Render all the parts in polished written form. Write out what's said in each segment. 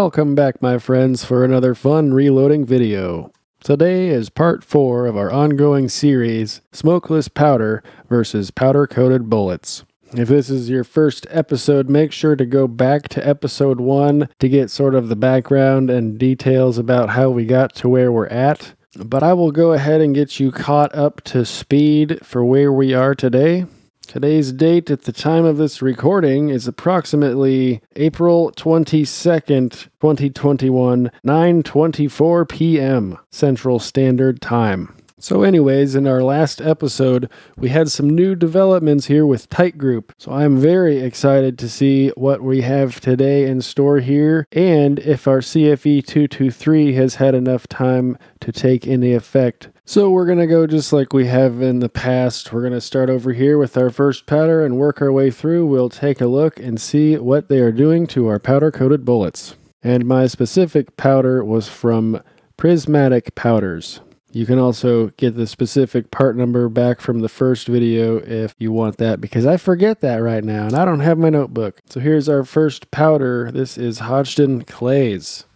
Welcome back, my friends, for another fun reloading video. Today is part 4 of our ongoing series, Smokeless Powder versus Powder-Coated Bullets. If this is your first episode, make sure to go back to episode 1 to get sort of the background and details about how we got to where we're at. But I will go ahead and get you caught up to speed for where we are today. Today's date at the time of this recording is approximately April 22nd, 2021, 9:24 p.m. Central Standard Time. So anyways, in our last episode, we had some new developments here with Titegroup. So I'm very excited to see what we have today in store here, and if our CFE223 has had enough time to take any effect. So we're going to go just like we have in the past. We're going to start over here with our first powder and work our way through. We'll take a look and see what they are doing to our powder-coated bullets. And my specific powder was from Prismatic Powders. You can also get the specific part number back from the first video if you want that, because I forget that right now and I don't have my notebook. So here's our first powder. This is H110 Clays.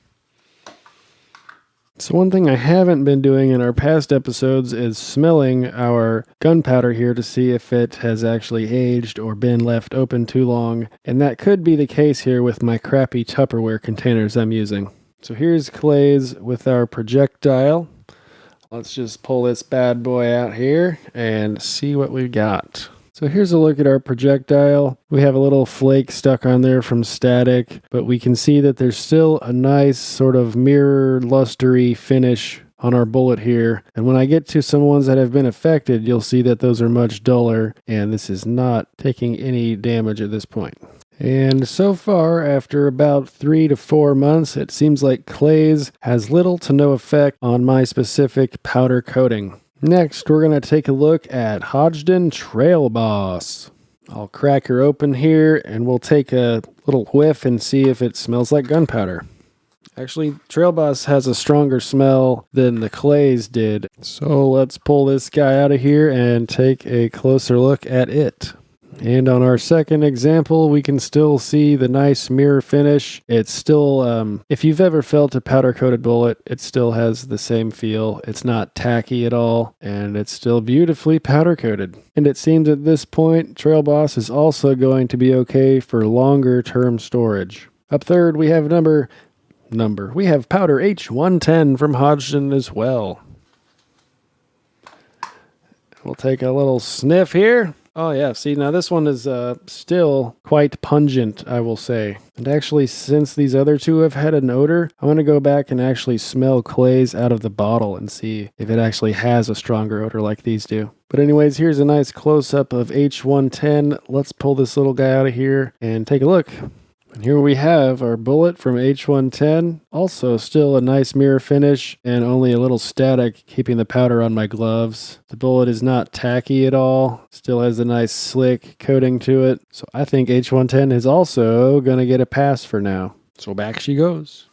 So one thing I haven't been doing in our past episodes is smelling our gunpowder here to see if it has actually aged or been left open too long. And that could be the case here with my crappy Tupperware containers I'm using. So here's Clays with our projectile. Let's just pull this bad boy out here and see what we've got. So here's a look at our projectile. We have a little flake stuck on there from static, but we can see that there's still a nice sort of mirror lustery finish on our bullet here. And when I get to some ones that have been affected, you'll see that those are much duller, and this is not taking any damage at this point. And so far, after about 3 to 4 months, it seems like Clays has little to no effect on my specific powder coating. Next, we're going to take a look at H110 Trailboss. I'll crack her open here and we'll take a little whiff and see if it smells like gunpowder. Actually, Trailboss has a stronger smell than the Clays did. So let's pull this guy out of here and take a closer look at it. And on our second example, we can still see the nice mirror finish. It's still, if you've ever felt a powder-coated bullet, it still has the same feel. It's not tacky at all, and it's still beautifully powder-coated. And it seems at this point, Trailboss is also going to be okay for longer-term storage. Up third, we have we have powder H110 from H110 as well. We'll take a little sniff here. Oh yeah, see, now this one is still quite pungent, I will say. And actually, since these other two have had an odor, I'm going to go back and actually smell Clays out of the bottle and see if it actually has a stronger odor like these do. But anyways, here's a nice close-up of H110. Let's pull this little guy out of here and take a look. And here we have our bullet from H110. Also still a nice mirror finish and only a little static keeping the powder on my gloves. The bullet is not tacky at all. Still has a nice slick coating to it. So I think H110 is also going to get a pass for now. So back she goes.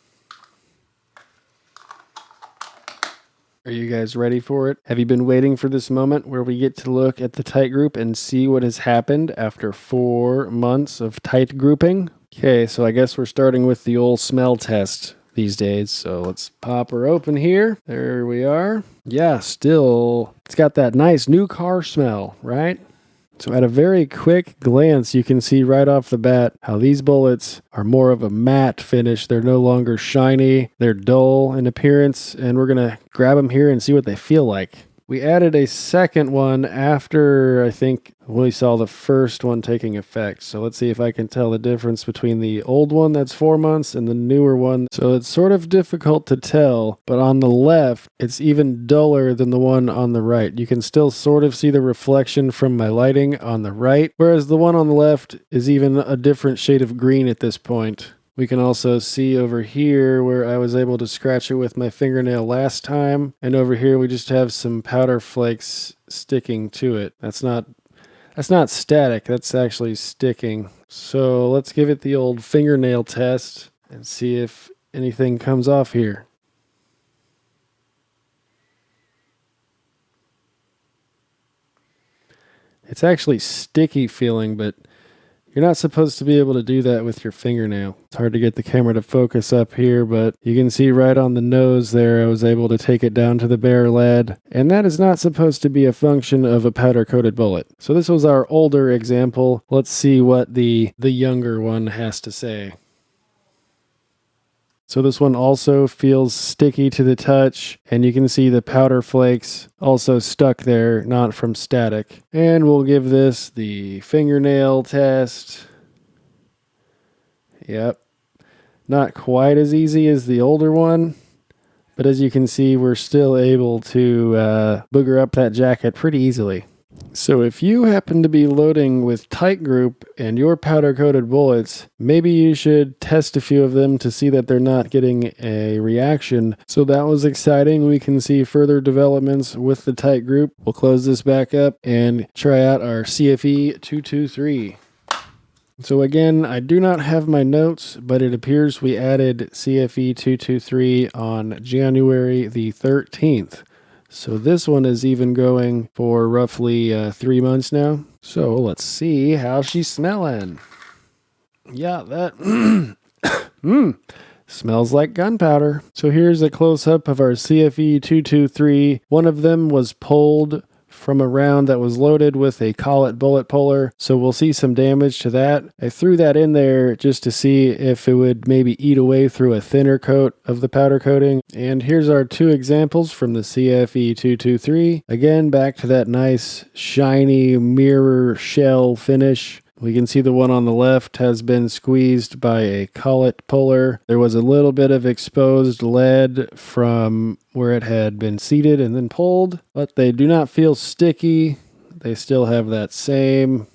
Are you guys ready for it? Have you been waiting for this moment where we get to look at the Titegroup and see what has happened after 4 months of Titegroupping? Okay, so I guess we're starting with the old smell test these days. So let's pop her open here. There we are. Yeah, still, it's got that nice new car smell, right? So at a very quick glance, you can see right off the bat how these bullets are more of a matte finish. They're no longer shiny. They're dull in appearance, and we're going to grab them here and see what they feel like. We added a second one after, I think, we saw the first one taking effect. So let's see if I can tell the difference between the old one that's 4 months and the newer one. So it's sort of difficult to tell, but on the left, it's even duller than the one on the right. You can still sort of see the reflection from my lighting on the right, whereas the one on the left is even a different shade of green at this point. We can also see over here where I was able to scratch it with my fingernail last time. And over here we just have some powder flakes sticking to it. That's not static, that's actually sticking. So let's give it the old fingernail test and see if anything comes off here. It's actually sticky feeling, but you're You're not supposed to be able to do that with your fingernail. It's hard to get the camera to focus up here, but you can see right on the nose there, I was able to take it down to the bare lead. And that is not supposed to be a function of a powder-coated bullet. So this was our older example. Let's see what the younger one has to say. So this one also feels sticky to the touch, and you can see the powder flakes also stuck there, not from static. And we'll give this the fingernail test. Yep. Not quite as easy as the older one, but as you can see, we're still able to booger up that jacket pretty easily. So if you happen to be loading with Titegroup and your powder-coated bullets, maybe you should test a few of them to see that they're not getting a reaction. So that was exciting. We can see further developments with the Titegroup. We'll close this back up and try out our CFE223. So again, I do not have my notes, but it appears we added CFE223 on January the 13th. So this one is even going for roughly 3 months now. So let's see how she's smelling. Yeah, that smells like gunpowder. So here's a close-up of our CFE223. One of them was pulled from a round that was loaded with a collet bullet puller, so we'll see some damage to that. I threw that in there just to see if it would maybe eat away through a thinner coat of the powder coating. And here's our two examples from the CFE223. Again, back to that nice shiny mirror shell finish. We can see the one on the left has been squeezed by a collet puller. There was a little bit of exposed lead from where it had been seated and then pulled, but they do not feel sticky. They still have that same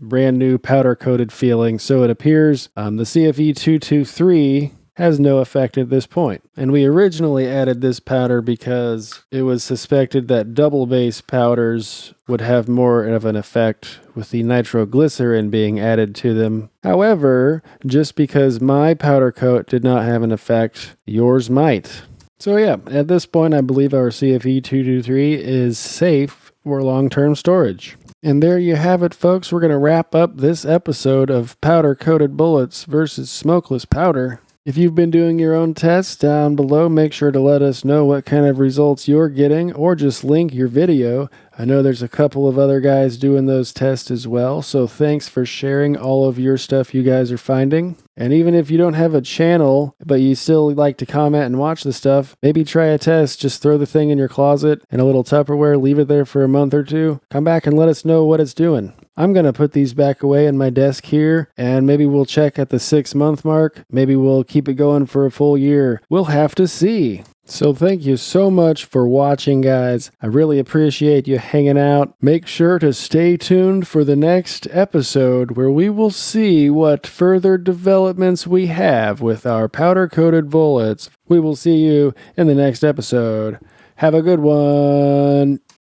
brand new powder coated feeling. So it appears the CFE223 has no effect at this point. And we originally added this powder because it was suspected that double base powders would have more of an effect with the nitroglycerin being added to them. However, just because my powder coat did not have an effect, yours might. So yeah, at this point I believe our CFE223 is safe for long-term storage. And there you have it, folks. We're going to wrap up this episode of powder-coated bullets versus smokeless powder. If you've been doing your own tests down below, make sure to let us know what kind of results you're getting, or just link your video. I know there's a couple of other guys doing those tests as well, so thanks for sharing all of your stuff you guys are finding. And even if you don't have a channel, but you still like to comment and watch the stuff, maybe try a test. Just throw the thing in your closet in a little Tupperware, leave it there for a month or two. Come back and let us know what it's doing. I'm going to put these back away in my desk here, and maybe we'll check at the 6-month mark. Maybe we'll keep it going for a full year. We'll have to see. So thank you so much for watching, guys. I really appreciate you hanging out. Make sure to stay tuned for the next episode where we will see what further developments we have with our powder-coated bullets. We will see you in the next episode. Have a good one.